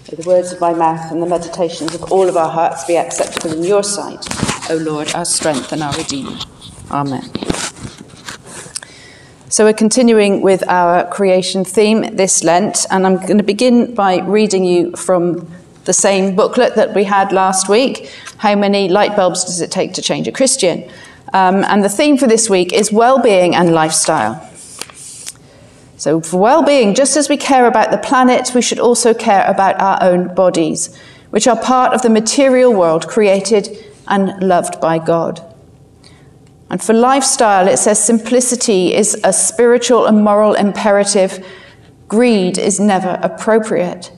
May the words of my mouth and the meditations of all of our hearts be acceptable in your sight, O Lord, our strength and our Redeemer. Amen. So we're continuing with our creation theme this Lent, and I'm going to begin by reading you from the same booklet that we had last week, How Many Light Bulbs Does It Take to Change a Christian? And the theme for this week is well-being and lifestyle. So for well-being, just as we care about the planet, we should also care about our own bodies, which are part of the material world created and loved by God. And for lifestyle, it says simplicity is a spiritual and moral imperative. Greed is never appropriate.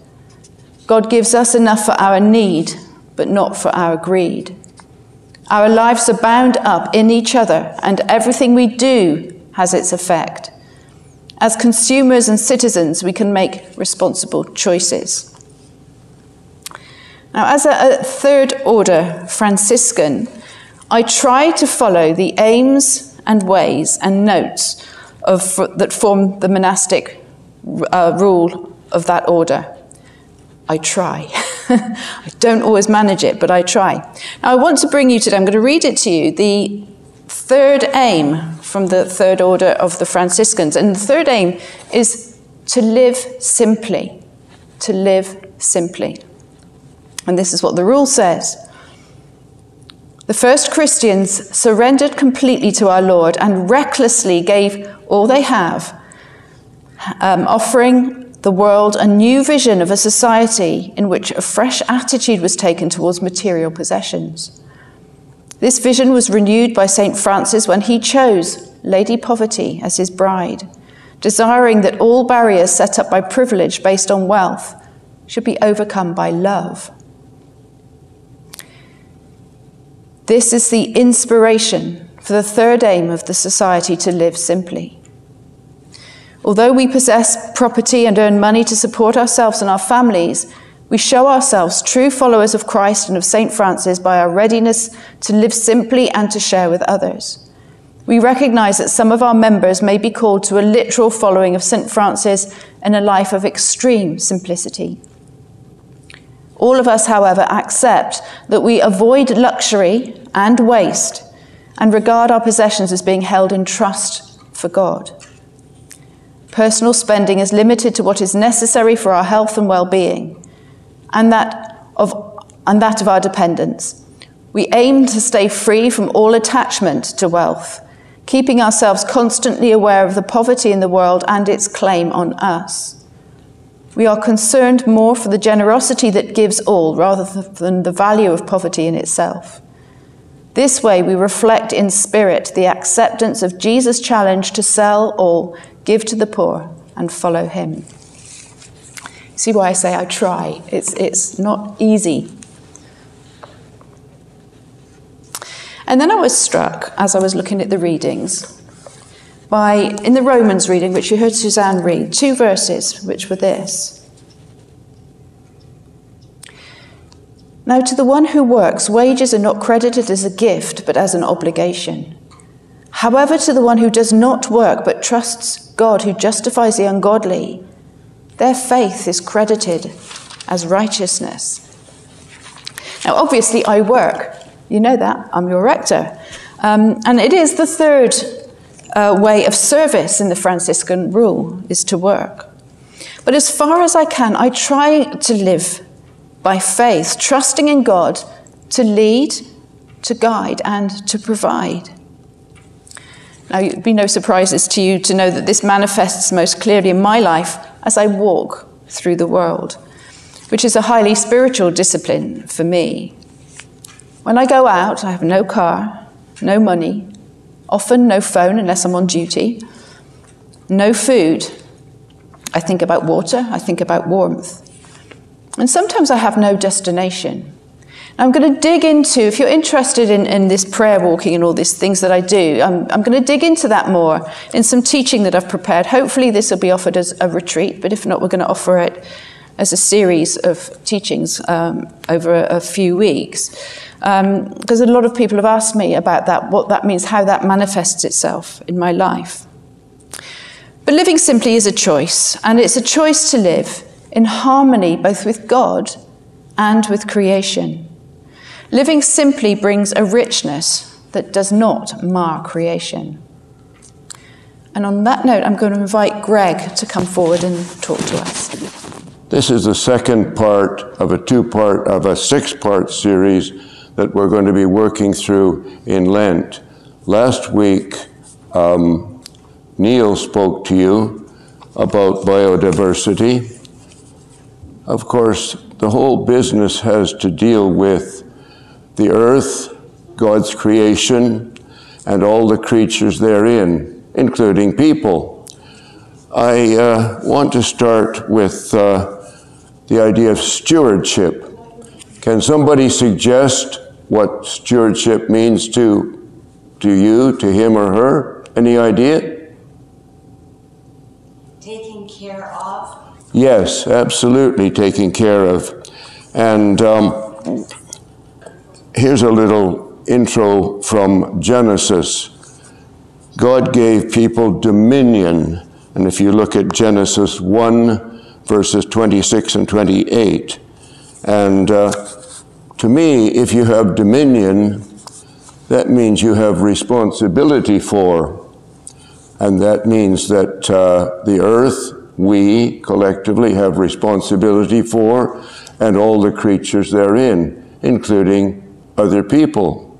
God gives us enough for our need, but not for our greed. Our lives are bound up in each other, and everything we do has its effect. As consumers and citizens, we can make responsible choices. Now, as a third order Franciscan, I try to follow the aims and ways and notes that form the monastic rule of that order. I try. I don't always manage it, but I try. Now, I want to bring you today, I'm going to read it to you, the third aim from the third order of the Franciscans. And the third aim is to live simply. To live simply. And this is what the rule says. The first Christians surrendered completely to our Lord and recklessly gave all they have, offering the world a new vision of a society in which a fresh attitude was taken towards material possessions. This vision was renewed by St. Francis when he chose Lady Poverty as his bride, desiring that all barriers set up by privilege based on wealth should be overcome by love. This is the inspiration for the third aim of the society, to live simply. Although we possess property and earn money to support ourselves and our families, we show ourselves true followers of Christ and of St. Francis by our readiness to live simply and to share with others. We recognize that some of our members may be called to a literal following of St. Francis in a life of extreme simplicity. All of us, however, accept that we avoid luxury and waste and regard our possessions as being held in trust for God. Personal spending is limited to what is necessary for our health and well-being, and that of our dependents. We aim to stay free from all attachment to wealth, keeping ourselves constantly aware of the poverty in the world and its claim on us. We are concerned more for the generosity that gives all rather than the value of poverty in itself. This way we reflect in spirit the acceptance of Jesus' challenge to sell all, give to the poor, and follow him. See why I say I try. It's not easy. And then I was struck, as I was looking at the readings, in the Romans reading, which you heard Suzanne read, 2 verses, which were this. Now to the one who works, wages are not credited as a gift, but as an obligation. However, to the one who does not work, but trusts God who justifies the ungodly, their faith is credited as righteousness. Now, obviously, I work. You know that. I'm your rector. And it is the third way of service in the Franciscan rule, is to work. But as far as I can, I try to live by faith, trusting in God to lead, to guide, and to provide. Now, it would be no surprises to you to know that this manifests most clearly in my life as I walk through the world, which is a highly spiritual discipline for me. When I go out, I have no car, no money, often no phone unless I'm on duty, no food. I think about water, I think about warmth. And sometimes I have no destination. I'm going to dig into, if you're interested in this prayer walking and all these things that I do, I'm going to dig into that more in some teaching that I've prepared. Hopefully this will be offered as a retreat, but if not, we're going to offer it as a series of teachings over a few weeks. Because a lot of people have asked me about that, what that means, how that manifests itself in my life. But living simply is a choice, and it's a choice to live in harmony both with God and with creation. Living simply brings a richness that does not mar creation. And on that note, I'm going to invite Greg to come forward and talk to us. This is the second part of a six-part series that we're going to be working through in Lent. Last week, Neil spoke to you about biodiversity. Of course, the whole business has to deal with the earth, God's creation, and all the creatures therein, including people. I want to start with the idea of stewardship. Can somebody suggest what stewardship means to you, to him or her? Any idea? Taking care of? Yes, absolutely, taking care of. And here's a little intro from Genesis. God gave people dominion. And if you look at Genesis 1, verses 26 and 28, and to me, if you have dominion, that means you have responsibility for. And that means that the earth, we collectively have responsibility for, and all the creatures therein, including other people.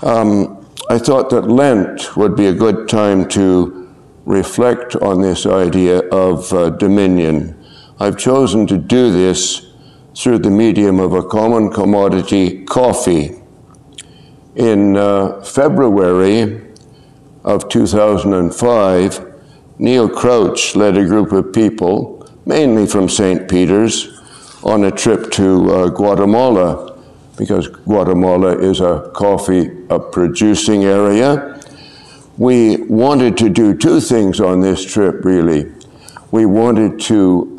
I thought that Lent would be a good time to reflect on this idea of dominion. I've chosen to do this through the medium of a common commodity, coffee. In February of 2005, Neil Crouch led a group of people, mainly from St. Peter's, on a trip to Guatemala, because Guatemala is a coffee producing area. We wanted to do two things on this trip, really. We wanted to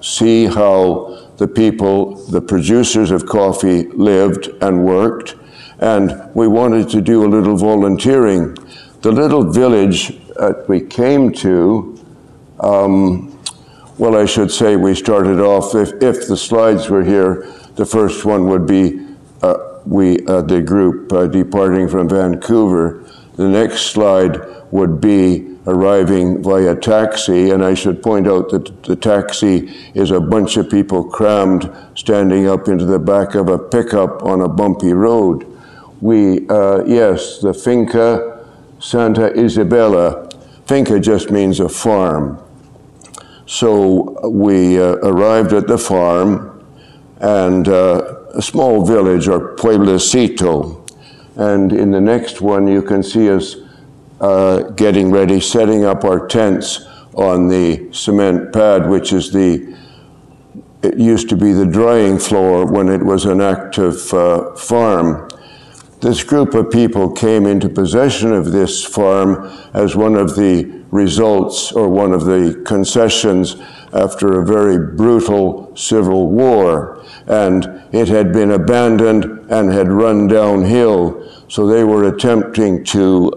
see how the people, the producers of coffee, lived and worked, and we wanted to do a little volunteering. The little village that we came to, well, I should say we started off, if the slides were here, the first one would be the group departing from Vancouver. The next slide would be arriving via taxi, and I should point out that the taxi is a bunch of people crammed, standing up into the back of a pickup on a bumpy road. Yes, the Finca Santa Isabella. Finca just means a farm. So we arrived at the farm, and a small village, or pueblecito. And in the next one, you can see us getting ready, setting up our tents on the cement pad, which is it used to be the drying floor when it was an active farm. This group of people came into possession of this farm as one of the results, or one of the concessions, after a very brutal civil war. And it had been abandoned and had run downhill. So they were attempting to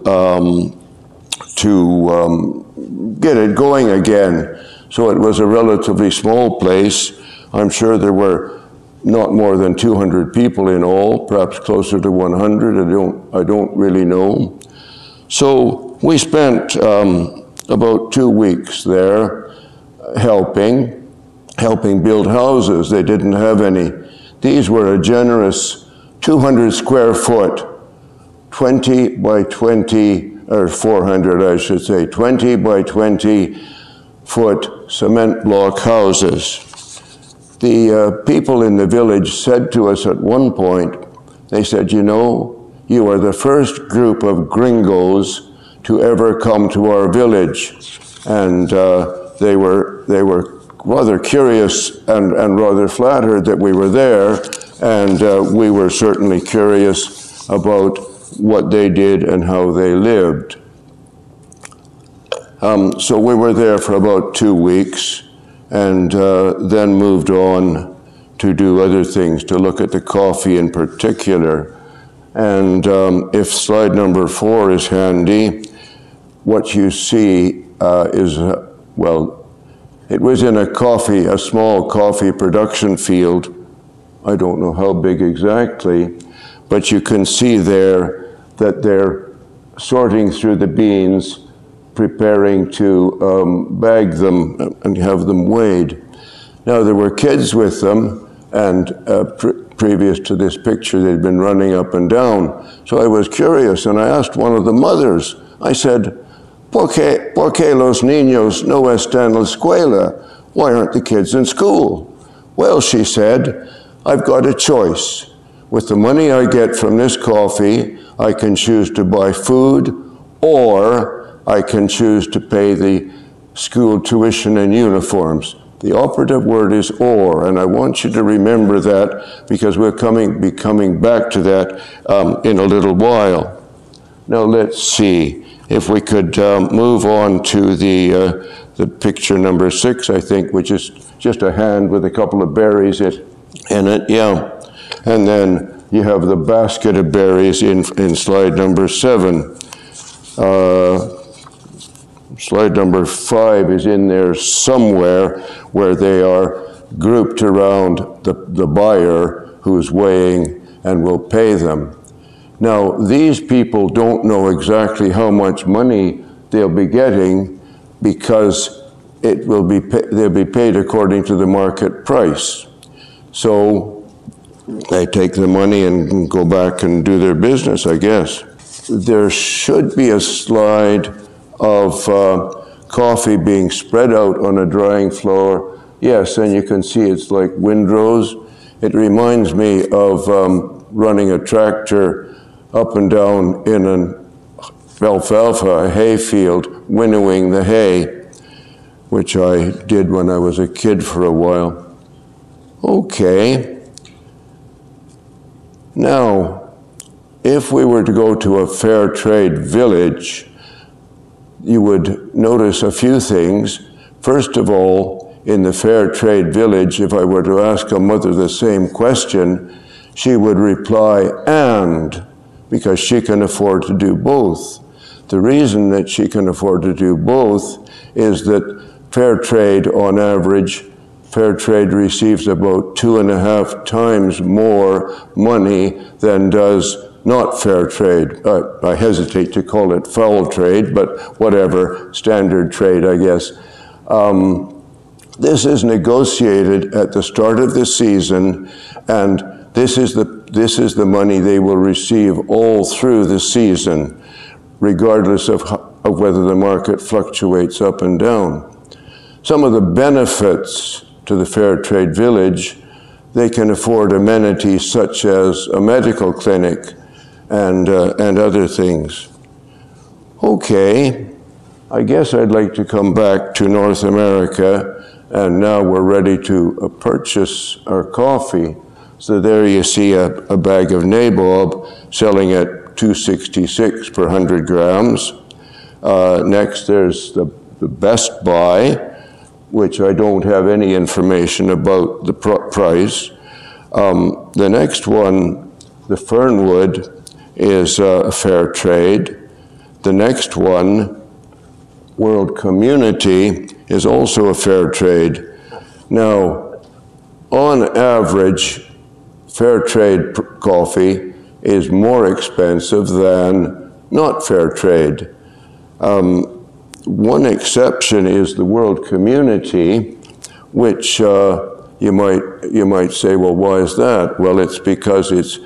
get it going again. So it was a relatively small place. I'm sure there were not more than 200 people in all, perhaps closer to 100. I don't really know. So we spent about 2 weeks there helping build houses. They didn't have any. These were a generous 200 square foot, 20 by 20, or 400 I should say, 20 by 20 foot cement block houses. The people in the village said to us at one point, they said, you know, you are the first group of gringos to ever come to our village. And they were rather curious and rather flattered that we were there, and we were certainly curious about what they did and how they lived. So we were there for about 2 weeks, and then moved on to do other things, to look at the coffee in particular. And if slide number 4 is handy, what you see is, well, It was in a small coffee production field. I don't know how big exactly, but you can see there that they're sorting through the beans, preparing to bag them and have them weighed. Now, there were kids with them, and previous to this picture, they'd been running up and down. So I was curious, and I asked one of the mothers, I said, ¿Por qué los niños no están en la escuela? Why aren't the kids in school? Well, she said, I've got a choice. With the money I get from this coffee, I can choose to buy food, or I can choose to pay the school tuition and uniforms. The operative word is or, and I want you to remember that because we'll be coming back to that in a little while. Now let's see if we could move on to the picture number 6, I think, which is just a hand with a couple of berries in it, yeah. And then you have the basket of berries in slide number 7. Slide number 5 is in there somewhere where they are grouped around the buyer who's weighing and will pay them. Now, these people don't know exactly how much money they'll be getting because they'll be paid according to the market price. So they take the money and go back and do their business, I guess. There should be a slide of coffee being spread out on a drying floor. Yes, and you can see it's like windrows. It reminds me of running a tractor up and down in an alfalfa, a hay field, winnowing the hay, which I did when I was a kid for a while. Okay. Now, if we were to go to a fair trade village, you would notice a few things. First of all, in the fair trade village, if I were to ask a mother the same question, she would reply, and, because she can afford to do both. The reason that she can afford to do both is that fair trade, on average, fair trade receives about 2.5 times more money than does not fair trade. I hesitate to call it foul trade, but whatever, standard trade, I guess. This is negotiated at the start of the season, and this is the money they will receive all through the season, regardless of whether the market fluctuates up and down. Some of the benefits to the fair trade village, they can afford amenities such as a medical clinic and other things. Okay, I guess I'd like to come back to North America, and now we're ready to purchase our coffee. So there you see a bag of nabob selling at $2.66 per 100 grams. Next, there's the Best Buy, which I don't have any information about the price. The next one, the Fernwood, is a fair trade. The next one, World Community, is also a fair trade. Now, on average, fair trade coffee is more expensive than not fair trade. One exception is the World Community, which you might say, well, why is that? Well, it's because it's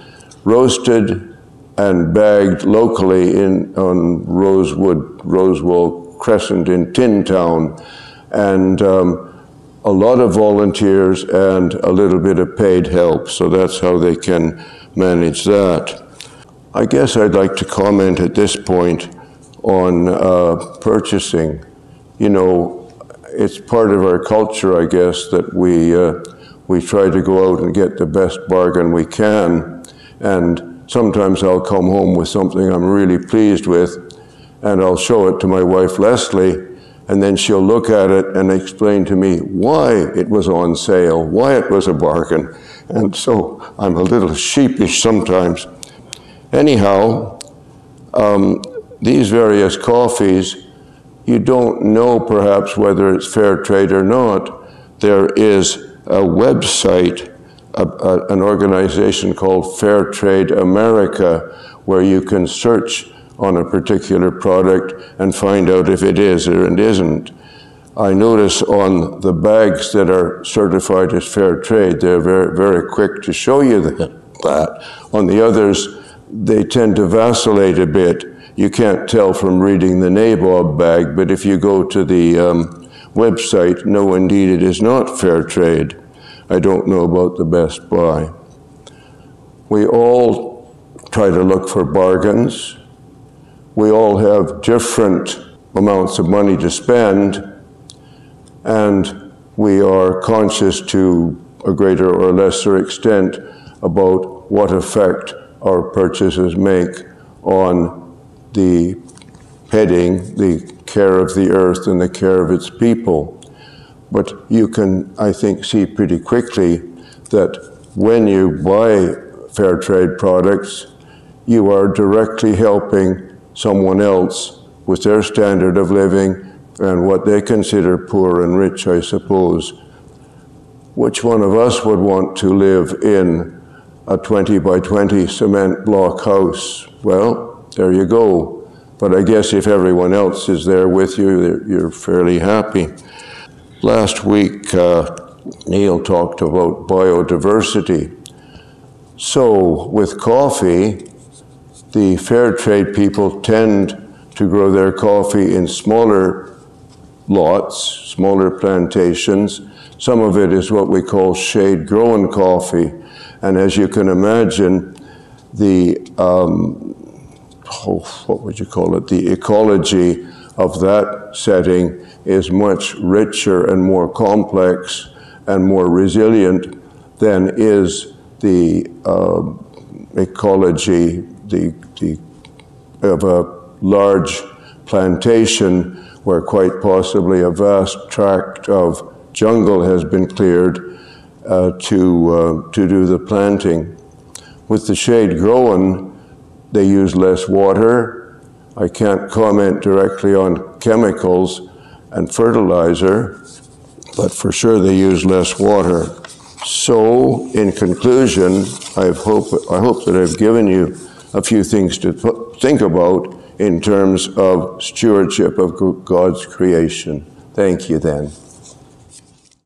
roasted and bagged locally on Rosewall Crescent in Tin Town, and a lot of volunteers and a little bit of paid help, so that's how they can manage that. I guess I'd like to comment at this point on purchasing. You know, it's part of our culture, I guess, that we try to go out and get the best bargain we can, and sometimes I'll come home with something I'm really pleased with, and I'll show it to my wife, Leslie, and then she'll look at it and explain to me why it was on sale, why it was a bargain. And so I'm a little sheepish sometimes. Anyhow, these various coffees, you don't know perhaps whether it's fair trade or not, there is a website, an organization called Fair Trade America, where you can search on a particular product and find out if it is or it isn't. I notice on the bags that are certified as fair trade, they're very, very quick to show you that. On the others, they tend to vacillate a bit. You can't tell from reading the nabob bag, but if you go to the website, no, indeed, it is not fair trade. I don't know about the Best Buy. We all try to look for bargains. We all have different amounts of money to spend, and we are conscious to a greater or lesser extent about what effect our purchases make on the heading, the care of the earth and the care of its people. But you can, I think, see pretty quickly that when you buy fair trade products, you are directly helping someone else with their standard of living and what they consider poor and rich, I suppose. Which one of us would want to live in a 20 by 20 cement block house? Well, there you go. But I guess if everyone else is there with you, you're fairly happy. Last week, Neil talked about biodiversity. So with coffee, the fair trade people tend to grow their coffee in smaller lots, smaller plantations. Some of it is what we call shade-grown coffee. And as you can imagine, the, what would you call it? The ecology of that setting is much richer and more complex and more resilient than is the ecology of a large plantation where quite possibly a vast tract of jungle has been cleared to do the planting. With the shade grown, they use less water. I can't comment directly on chemicals and fertilizer, but for sure they use less water. So, in conclusion, I hope that I've given you a few things to think about in terms of stewardship of God's creation. Thank you then.